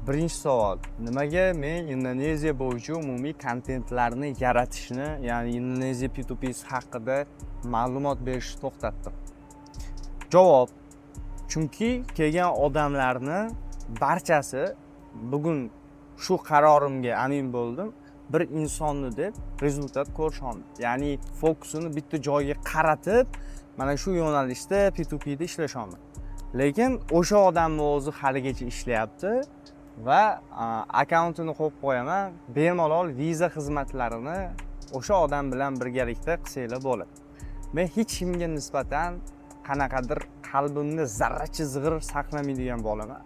Birinchi savol. Nimaga men Indoneziya bo'yicha umumiy kontentlarni yaratishni, ya'ni Indoneziya P2P haqida ma'lumot berishni to'xtatdim? Javob: chunki kelgan odamlarni barchasi bugun shu qarorimga amin bo'ldim. Bir insonni deb rezultat ko'rishdi. Ya'ni fokusini bitta joyga qaratib, mana shu yo'nalishda P2P da ishlashdi. Lekin o'sha odamning o'zi haligacha ishlayapti va akkauntini qo'yib qo'yaman, bemalol viza xizmatlarini o'sha odam bilan birgalikda qilsanglar bo'ladi. Men hech kimga nisbatan qanaqadir qalbimni zarracha zig'ir saqlamaydigan bo'laman.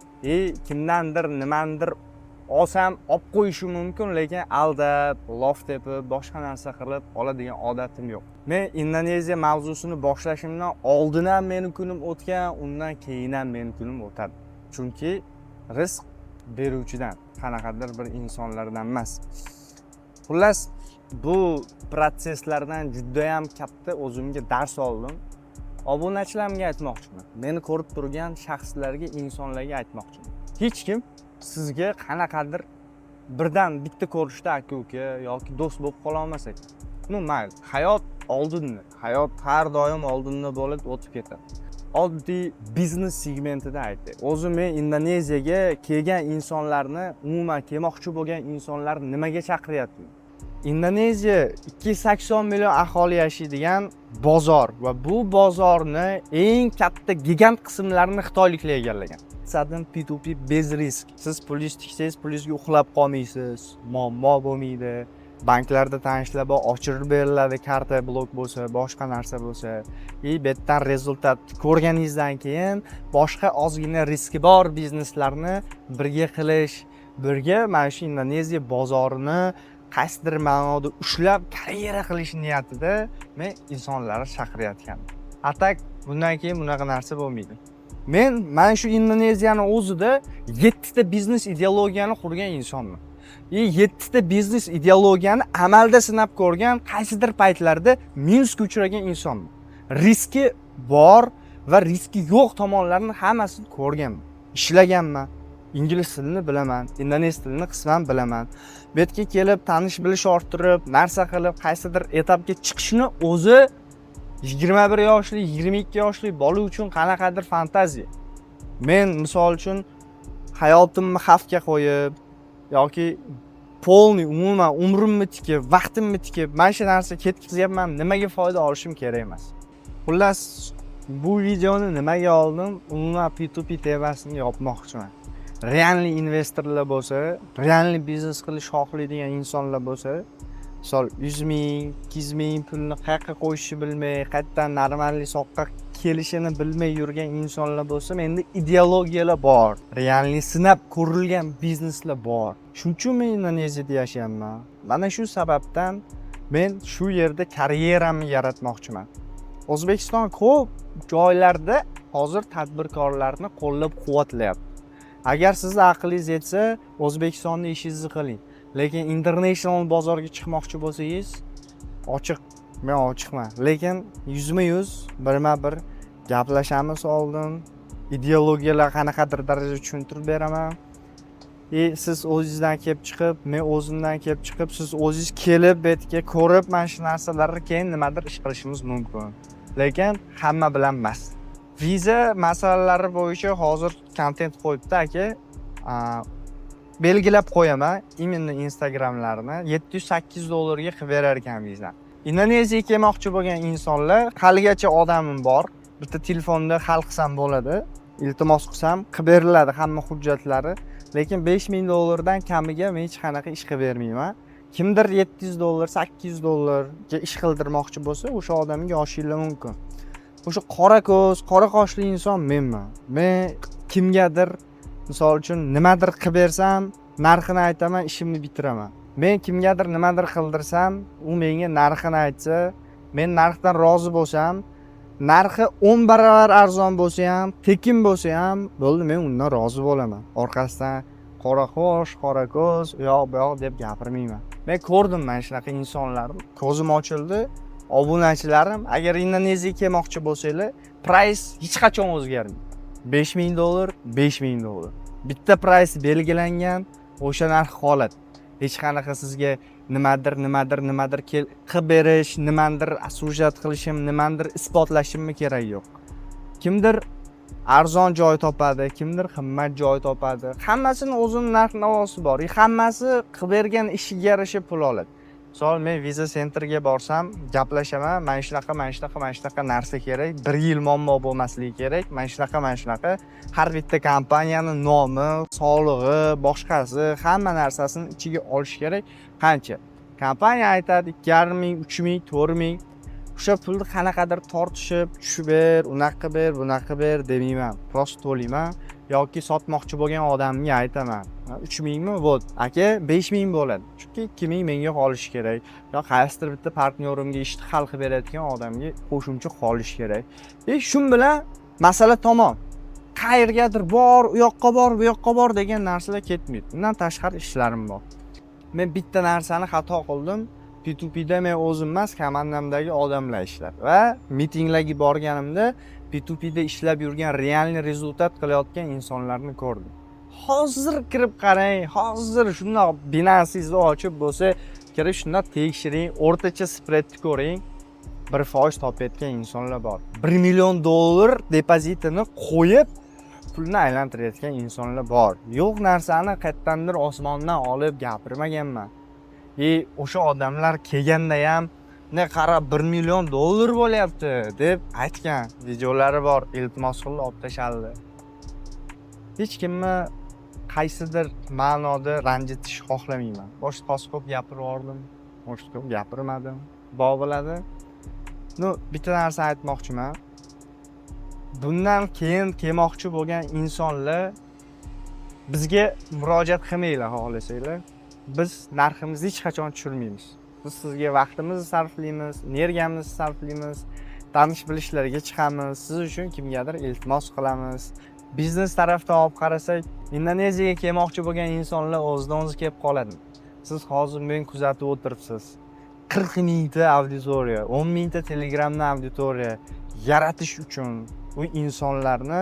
Kimdandir nimandir olsam olib qo'yishi mumkin, lekin aldab, lof tepib, boshqa narsa qilib oladigan odatim yo'q. Men Indoneziya mavzusini boshlashimdan oldin ham meni kunim o'tgan, undan keyin ham meni kunim o'tadi. Chunki rizq beruvchidan, qanaqadir bir insonlardan emas. Xullas, bu protsesslardan juda ham katta o'zimga dars oldim. Obunachilarimga aytmoqchiman. Meni ko'rib turgan shaxslarga, insonlarga aytmoqchiman. Hech kim sizga qanaqadir birdan bitta ko'rishda aka-uka yoki do'st bo'lib qola olmas ekan. Mayli, hayot oldinda, hayot har doim oldinda bo'lib o'tib ketadi. Oddiy biznes segmentida aytay. O'zim men Indoneziyaga kelgan insonlarni, umuman kelmoqchi bo'lgan insonlarni nimaga chaqiryapman? Indoneziya 280 million aholi yashaydigan bozor va bu bozorni eng katta gigant qismlarini xitoyliklar egallagan. Sadin P2P bez risk. Siz pulingiz tiksangiz, pulingizga uxlab qolmaysiz, muammo bo'lmaydi. Banklarda tanishlar bor, ochirib beriladi, karta blok bo'lsa, boshqa narsa bo'lsa. Betdan rezultat ko'rganingizdan keyin boshqa ozgina riski bor bizneslarni birga qilish, birga mana shu Indoneziya bozorini qaysidir ma'noda ushlab karyera qilish niyatida men insonlarni chaqiryapman. Atak bundan keyin bunaqa narsa bo'lmaydi. Men mana shu Indoneziyani o'zida 7 ta biznes ideologiyani qurgan insonman. 7 ta biznes ideologiyani amalda sinab ko'rgan, qaysidir paytlarda minusga uchragan insonman. Riski bor va riski yo'q tomonlarini hammasini ko'rganman. Ishlaganman. Ingliz tilini bilaman, indonez tilini qisman bilaman. Bu yerga kelib tanish bilish orttirib, narsa qilib, qaysidir etapga chiqishni o'zi 21 yoshli, 22 yoshli bola uchun qanaqadir fantaziya. Men misol uchun hayotimni xavfga qo'yib yoki polni umuman umrimni tikib, vaqtimni tikib, mana shu narsa ketkizyapman, nimaga foyda olishim kerak emas. Xullas, bu videoni nimaga oldim? Umuman P2P temasini yopmoqchiman. Realni investorlar bo'lsa, realni biznes qilish xohlaydigan insonlar bo'lsa, misol 100 ming, 200 ming pulni qayerga qo'yishni bilmay, qayerdan normalniy soqqa kelishini bilmay yurgan insonlar bo'lsa, menda ideologiyalar bor. Realni sinab ko'rilgan bizneslar bor. Shuning uchun men Indoneziyada yashayapman. Mana shu sababdan men shu yerda karyeramni yaratmoqchiman. O'zbekiston ko'p joylarda hozir tadbirkorlarni qo'llab-quvvatlayapti. Agar siz aqlingiz yetsa, O'zbekistonda ishingizni qiling. Lekin international bozorga chiqmoqchi bo'lsangiz, men ochiqman. Lekin 100% birma-bir gaplashamiz oldin. Ideologiyalar qanaqadir darajada tushuntirib beraman. Siz o'zingizdan kelib chiqib, men o'zimdan kelib chiqib, siz o'zingiz kelib betga ko'rib, mana shu narsalarni keyin nimadir ish qilishimiz mumkin. Lekin hamma bilan emas. Viza masalalari bo'yicha hozir kontent qo'yibdi aka. Belgilab qo'yaman, imенно Instagramlarni 700-800 dollarga qilib berar ekan viza. Indoneziyaga kelmoqchi bo'lgan insonlar, haligacha odamim bor. Bitta telefonda hal qilsam bo'ladi. Iltimos qilsam qilib beriladi hamma hujjatlari. Lekin 5000 dollardan kamiga men hech qanaqa ish qilib bermayman. Kimdir 700 dollar, 800 dollarga ish qildirmoqchi bo'lsa, o'sha odamga oshirlar mumkin. O'sha qora ko'z, qora qoshli inson menman. Men kimgadir misol uchun nimadir qilib bersam, narxini aytaman, ishimni bitiraman. Men kimgadir nimadir qildirsam, u menga narxini aytsa, men narxdan rozi bo'lsam, narxi 10 barobar arzon bo'lsa ham, tekin bo'lsa ham, bo'ldi, men undan rozi bo'laman. Orqasidan qora qosh, qora ko'z, u yoq bu yoq deb gapirmayman. Men ko'rdim mana shunaqa insonlarni, ko'zim ochildi. Obunachilarim, agar Indoneziyaga kelmoqchi bo'lsanglar, price hech qachon o'zgarmaydi. 5000 dollar, 5000 dollar. Bitta price belgilangan, o'sha narx holat. Hech qanaqa sizga nimadir qilib berish, nimadir asujat qilishim, nimadir isbotlashimmi kerak yo'q. Kimdir arzon joy topadi, kimdir qimmat joy topadi. Hammasini o'zining narx-navosi bor. Hammasi qilib bergan ishiga yarasha pul oladi. Misol men Visa Centerga borsam, gaplashaman, mana shunaqa narsa kerak, 1 yil muammo bo'lmasligi kerak, mana shunaqa. Har bitta kompaniyaning nomi, solig'i, boshqasi, hamma narsasini ichiga olish kerak. Qancha? Kompaniya aytadi 2,5 ming, 3 ming, 4 ming. O'sha pulni qanaqadir tortishib, tushib ber, bunaqa ber demayman. Prosta to'layman yoki sotmoqchi bo'lgan odamga aytaman. 3 mingmi? Vot, aka 5 ming bo'ladi. Chunki 2 ming menga qolish kerak. Yo qaysidir bitta partnyorimga ishni hal qilib beradigan odamga qo'shimcha qolish kerak. Shu bilan masala tamom. Qayergadir bor, u yoqqa bor, bu yoqqa bor degan narsalar ketmaydi. Bundan tashqari ishlarim bor. Men bitta narsani xato qildim. P2P'da men o'zim emas, komandamdagi odamlar ishlab va mitinglarga borganimda P2P'da ishlab yurgan realniy rezultat qilayotgan insonlarni ko'rdim. Hozir kirib qarang, hozir shundoq Binance'ni ochib bo'lsa, kirib shundoq tekshiring, o'rtacha spreadni ko'ring. 1% topayotgan insonlar bor. 1 million dollar depozitini qo'yib pulni aylantirayotgan insonlar bor. Yo'q narsani qayerdandir osmondan olib gapirmaganman. O'sha odamlar kelganda ham ne qarab 1 million dollar bo'lyapti deb aytgan videolari bor, iltimos qilib olib tashaldi. Hech kimni qaysidir ma'noda ranjitish xohlamayman. Boshqa ko'p gapirib yordim, boshqa ko'p gapirmadim. Bog' bo'ladi. Bitta narsa aytmoqchiman. Bundan keyin kelmoqchi bo'lgan insonlar bizga murojaat qilmanglar xohlasanglar. Biz narximizni hech qachon tushirmaymiz. Biz sizga vaqtimizni sarflaymiz, energiyamizni sarflaymiz, tanish-bilishlarga chiqamiz, siz uchun kimgadir iltimos qilamiz. Biznes tarafdan olib qarasak, Indoneziyaga kelmoqchi bo'lgan insonlar o'zidan o'zi kelib qoladi. Siz hozir meni kuzatib o'tiribsiz. 40 mingta auditoriya, 10 mingta Telegramda auditoriya yaratish uchun bu insonlarni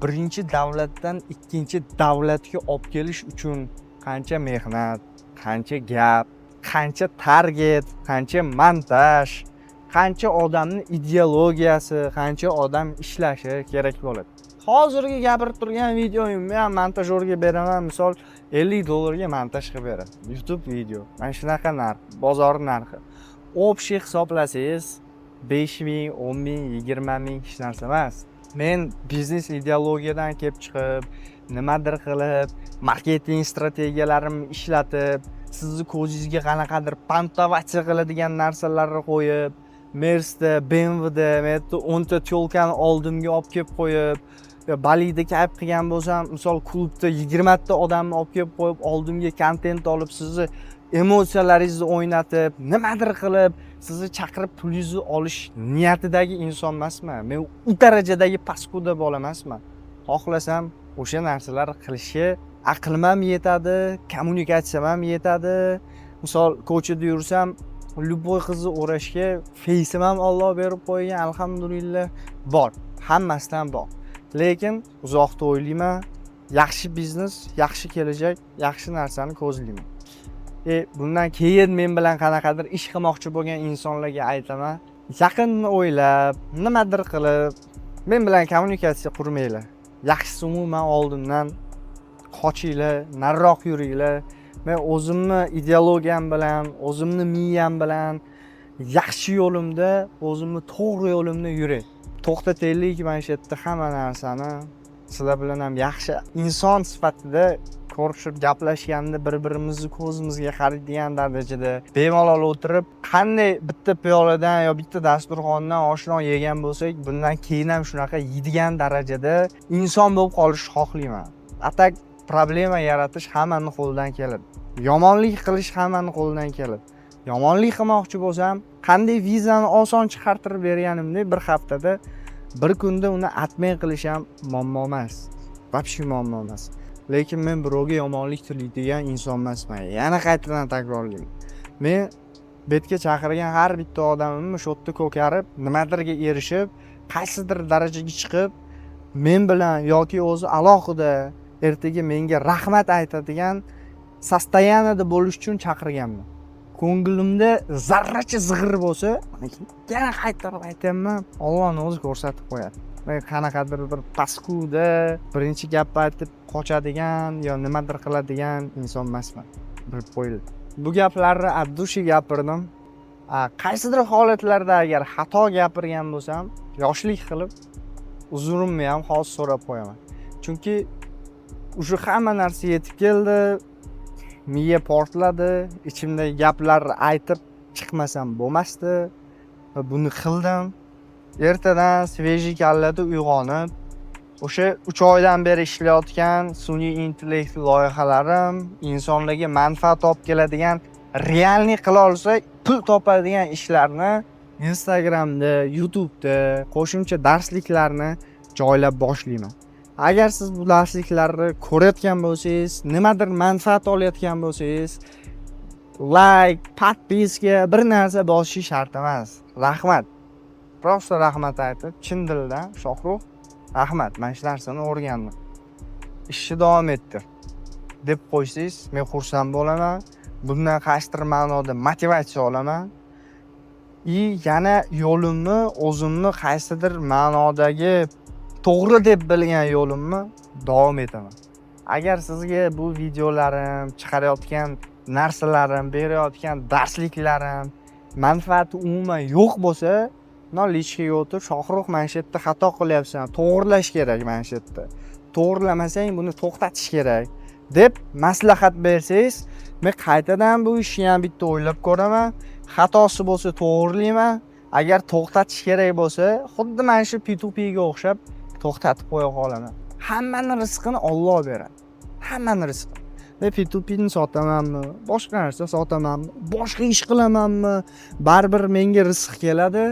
birinchi davlatdan ikkinchi davlatga olib kelish uchun qancha mehnat, qancha gap, qancha target, qancha montaj, qancha odamning ideologiyasi, qancha odam ishlashi kerak bo'ladi. Hozirgi gapirib turgan videoyimni ham montajyorga beraman, misol 50 dollarga montaj qilib beradi. YouTube video. Mana shunaqa narx, bozor narxi. Общий hisoblasangiz 5 ming, 10 ming, 20 ming hech narsa emas. Men biznes ideologiyadan kelib chiqib, nimadir qilib, marketing strategiyalarimni ishlatib, sizni ko'zingizga qanaqadir pantovatsiya qiladigan narsalarni qo'yib, Mersda, BMWda, men 10 ta tyolkani oldimga olib kelib qo'yib, Balida kayf qilgan bo'lsam, misol klubda 20 ta odamni olib kelib qo'yib, oldimga kontent olib, sizni emotsiyalaringizni o'ynatib, nimadir qilib, sizni chaqirib pulingizni olish niyatidagi inson emasman. Men u darajadagi paskuda bola emasman. Xohlasam o'sha narsalarni qilishga aqlim ham yetadi, kommunikatsiyam ham yetadi. Misol ko'chada yursam, любой qizni o'rashga face'im ham Alloh berib qo'ygan, alhamdulillah, bor. Hammasidan bor. Lekin uzoqda o'ylayman, yaxshi biznes, yaxshi kelajak, yaxshi narsani ko'zlayman. Bundan keyin men bilan qanaqadir ish qilmoqchi bo'lgan insonlarga aytaman, yaqinni o'ylab, nimadir qilib, men bilan kommunikatsiya qurmanglar. Yaxshisi umuman oldindan qochinglar, nariroq yuringlar. Men o'zimni ideologiyam bilan, o'zimni miyam bilan yaxshi yo'limda, o'zimni to'g'ri yo'limda yuray. To'xtataylik mana shu yerda hamma narsani. Sizlar bilan ham yaxshi inson sifatida ko'rishib gaplashganda bir-birimizni ko'zimizga qaraydigan darajada bemalol o'tirib, qanday bitta piyoladan yo bitta dasturxondan oshno yegan bo'lsak, bundan keyin ham shunaqa yeydigan darajada inson bo'lib qolishni xohlayman. Atak problema yaratish hammaning qo'lidan keladi. Yomonlik qilish hammaning qo'lidan keladi. Yomonlik qilmoqchi bo'lsam, qanday vizani oson chiqartirib berganimni bir haftada, bir kunda uni atmay qilish ham muammo emas. Вообще muammo emas. Lekin men birovga yomonlik tilaydigan inson emasman. Yana qaytadan takrorlayman. Men betga chaqirgan har bitta odamimni shu yerda ko'karib, nimadirga erishib, qaysidir darajaga chiqib, men bilan yoki o'zi alohida ertaga menga rahmat aytadigan sostoyaniyada bo'lish uchun chaqirganman. Ko'nglimda zarracha zig'ir bo'lsa, yana qaytarib aytaman, Allohning o'zi ko'rsatib qo'yadi. Men qanaqadir bir paskuda birinchi gapni aytib qochadigan yo nimadir qiladigan inson emasman. Bilib qo'ying. Bu gaplarni addushi gapirdim. Qaysidir holatlarda agar xato gapirgan bo'lsam, yoshlik qilib uzrimni ham hozir so'rab qo'yaman. Chunki o'sha hamma narsa yetib keldi, miya portladi, ichimdagi gaplarni aytib chiqmasam bo'lmasdi va buni qildim. Ertadan svejiy kallada uyg'onib, o'sha 3 oydan beri ishlayotgan sun'iy intellekt loyihalarim, insonlarga manfaat olib keladigan, realniy qila olsa pul topadigan ishlarni Instagramda, YouTube'da qo'shimcha darsliklarni joylab boshlayman. Agar siz bu darsliklarni ko'rayotgan bo'lsangiz, nimadir manfaat olayotgan bo'lsangiz, like, podpiska bir narsa bosish shart emas. Rahmat. Prosta rahmat aytib, chin dildan Shohrux, rahmat, men shu narsani o'rgandim. Ishni davom ettir deb qo'ysangiz, men xursand bo'laman. Bundan qaysidir ma'noda motivatsiya olaman. Yana yo'limni, o'zimni qaysidir ma'nodagi to'g'ri deb bilgan yo'limni davom etaman. Agar sizga bu videolarim, chiqarayotgan narsalarim, berayotgan darsliklarim manfaati umuman yo'q bo'lsa, lichkaga o'tib, Shohrux, mana shu yerda xato qilyapsan, to'g'rilash kerak mana shu yerda. To'g'rilamasang buni to'xtatish kerak deb maslahat bersangiz, men qaytadan bu ishni ham bitta o'ylab ko'raman. Xatosi bo'lsa to'g'rilayman. Agar to'xtatish kerak bo'lsa, xuddi mana shu P2P'ga o'xshab to'xtatib qo'ya qolaman. Hammaning rizqini Alloh beradi. Hammaning rizqini. Men P2P'ni sotamanmi, boshqa narsa sotamanmi, boshqa ish qilamanmi, baribir menga rizq keladi.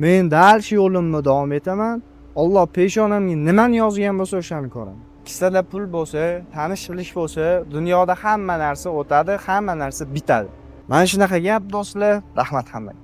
Men dal shu yo'limni davom etaman. Alloh peshonamga nimani yozgan bo'lsa o'shani ko'raman. Kissada pul bo'lsa, tanish bilish bo'lsa, dunyoda hamma narsa o'tadi, hamma narsa bitadi. Mana shunaqa gap do'stlar. Rahmat hammaga.